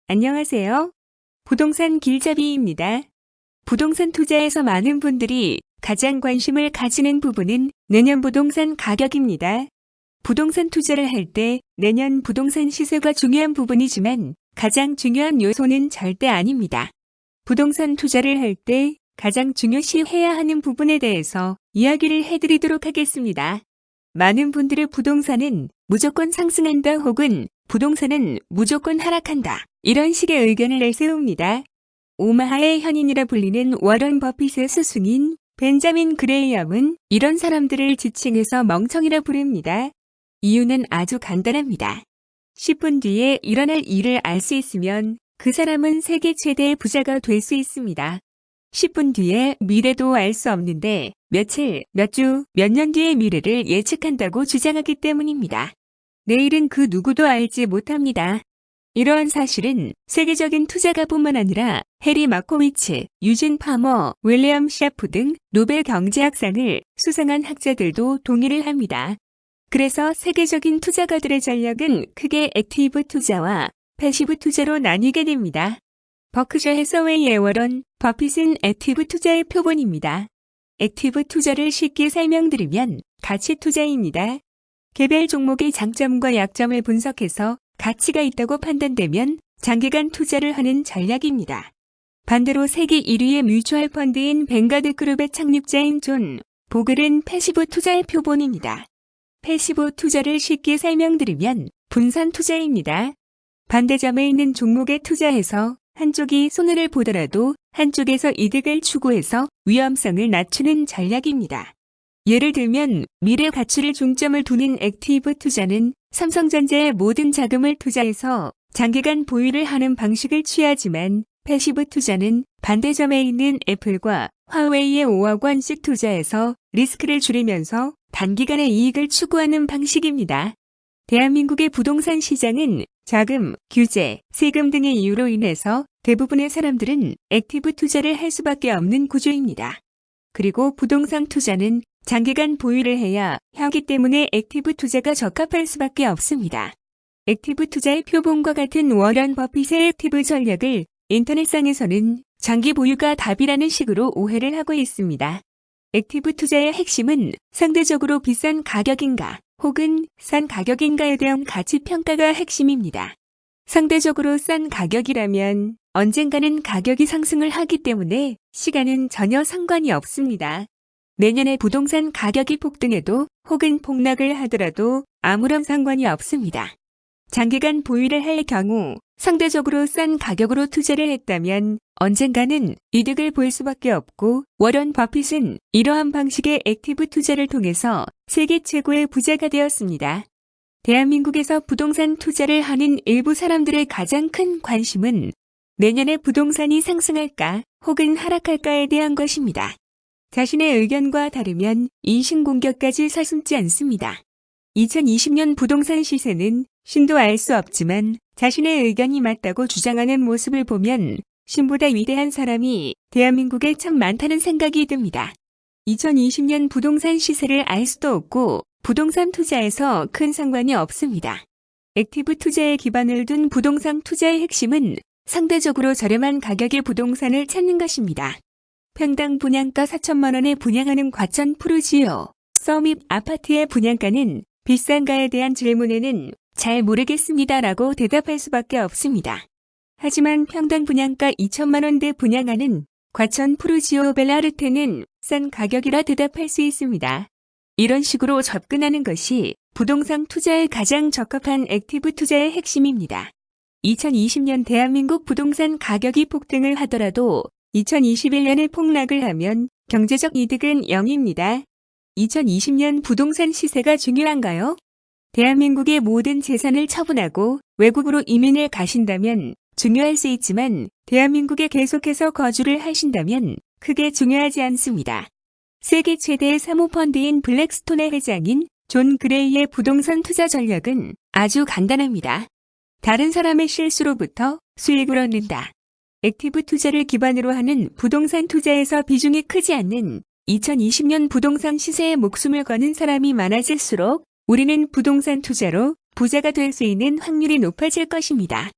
안녕하세요. 부동산 길잡이입니다. 부동산 투자에서 많은 분들이 가장 관심을 가지는 부분은 내년 부동산 가격입니다. 부동산 투자를 할 때 내년 부동산 시세가 중요한 부분이지만 가장 중요한 요소는 절대 아닙니다. 부동산 투자를 할 때 가장 중요시해야 하는 부분에 대해서 이야기를 해드리도록 하겠습니다. 많은 분들의 부동산은 무조건 상승한다 혹은 부동산은 무조건 하락한다. 이런 식의 의견을 내세웁니다. 오마하의 현인이라 불리는 워런 버핏의 스승인 벤자민 그레이엄은 이런 사람들을 지칭해서 멍청이라 부릅니다. 이유는 아주 간단합니다. 10분 뒤에 일어날 일을 알 수 있으면 그 사람은 세계 최대의 부자가 될 수 있습니다. 10분 뒤에 미래도 알 수 없는데 며칠, 몇 주, 몇 년 뒤의 미래를 예측한다고 주장하기 때문입니다. 내일은 그 누구도 알지 못합니다. 이러한 사실은 세계적인 투자가뿐만 아니라 해리 마코위츠, 유진 파머, 윌리엄 샤프 등 노벨 경제학상을 수상한 학자들도 동의를 합니다. 그래서 세계적인 투자가들의 전략은 크게 액티브 투자와 패시브 투자로 나뉘게 됩니다. 버크셔 해서웨이의 워런 버핏은 액티브 투자의 표본입니다. 액티브 투자를 쉽게 설명드리면 가치 투자입니다. 개별 종목의 장점과 약점을 분석해서 가치가 있다고 판단되면 장기간 투자를 하는 전략입니다. 반대로 세계 1위의 뮤추얼 펀드인 뱅가드 그룹의 창립자인 존 보글은 패시브 투자의 표본입니다. 패시브 투자를 쉽게 설명드리면 분산 투자입니다. 반대점에 있는 종목에 투자해서 한쪽이 손해를 보더라도 한쪽에서 이득을 추구해서 위험성을 낮추는 전략입니다. 예를 들면 미래 가치를 중점을 두는 액티브 투자는 삼성전자의 모든 자금을 투자해서 장기간 보유를 하는 방식을 취하지만 패시브 투자는 반대점에 있는 애플과 화웨이에 5억 원씩 투자해서 리스크를 줄이면서 단기간의 이익을 추구하는 방식입니다. 대한민국의 부동산 시장은 자금, 규제, 세금 등의 이유로 인해서 대부분의 사람들은 액티브 투자를 할 수밖에 없는 구조입니다. 그리고 부동산 투자는 장기간 보유를 해야 하기 때문에 액티브 투자가 적합할 수밖에 없습니다. 액티브 투자의 표본과 같은 워런 버핏의 액티브 전략을 인터넷상에서는 장기 보유가 답이라는 식으로 오해를 하고 있습니다. 액티브 투자의 핵심은 상대적으로 비싼 가격인가 혹은 싼 가격인가에 대한 가치 평가가 핵심입니다. 상대적으로 싼 가격이라면 언젠가는 가격이 상승을 하기 때문에 시간은 전혀 상관이 없습니다. 내년에 부동산 가격이 폭등해도 혹은 폭락을 하더라도 아무런 상관이 없습니다. 장기간 보유를 할 경우 상대적으로 싼 가격으로 투자를 했다면 언젠가는 이득을 볼 수밖에 없고 워런 버핏은 이러한 방식의 액티브 투자를 통해서 세계 최고의 부자가 되었습니다. 대한민국에서 부동산 투자를 하는 일부 사람들의 가장 큰 관심은 내년에 부동산이 상승할까 혹은 하락할까에 대한 것입니다. 자신의 의견과 다르면 인신공격까지 서슴지 않습니다. 2020년 부동산 시세는 신도 알 수 없지만 자신의 의견이 맞다고 주장하는 모습을 보면 신보다 위대한 사람이 대한민국에 참 많다는 생각이 듭니다. 2020년 부동산 시세를 알 수도 없고 부동산 투자에서 큰 상관이 없습니다. 액티브 투자에 기반을 둔 부동산 투자의 핵심은 상대적으로 저렴한 가격의 부동산을 찾는 것입니다. 평당 분양가 4천만 원에 분양하는 과천 푸르지오, 서밋 아파트의 분양가는 비싼가에 대한 질문에는 잘 모르겠습니다라고 대답할 수밖에 없습니다. 하지만 평당 분양가 2천만 원대 분양하는 과천 푸르지오 벨라르테는 싼 가격이라 대답할 수 있습니다. 이런 식으로 접근하는 것이 부동산 투자에 가장 적합한 액티브 투자의 핵심입니다. 2020년 대한민국 부동산 가격이 폭등을 하더라도 2021년에 폭락을 하면 경제적 이득은 0입니다. 2020년 부동산 시세가 중요한가요? 대한민국의 모든 재산을 처분하고 외국으로 이민을 가신다면 중요할 수 있지만 대한민국에 계속해서 거주를 하신다면 크게 중요하지 않습니다. 세계 최대의 사모펀드인 블랙스톤의 회장인 존 그레이의 부동산 투자 전략은 아주 간단합니다. 다른 사람의 실수로부터 수익을 얻는다. 액티브 투자를 기반으로 하는 부동산 투자에서 비중이 크지 않는 2020년 부동산 시세에 목숨을 거는 사람이 많아질수록 우리는 부동산 투자로 부자가 될 수 있는 확률이 높아질 것입니다.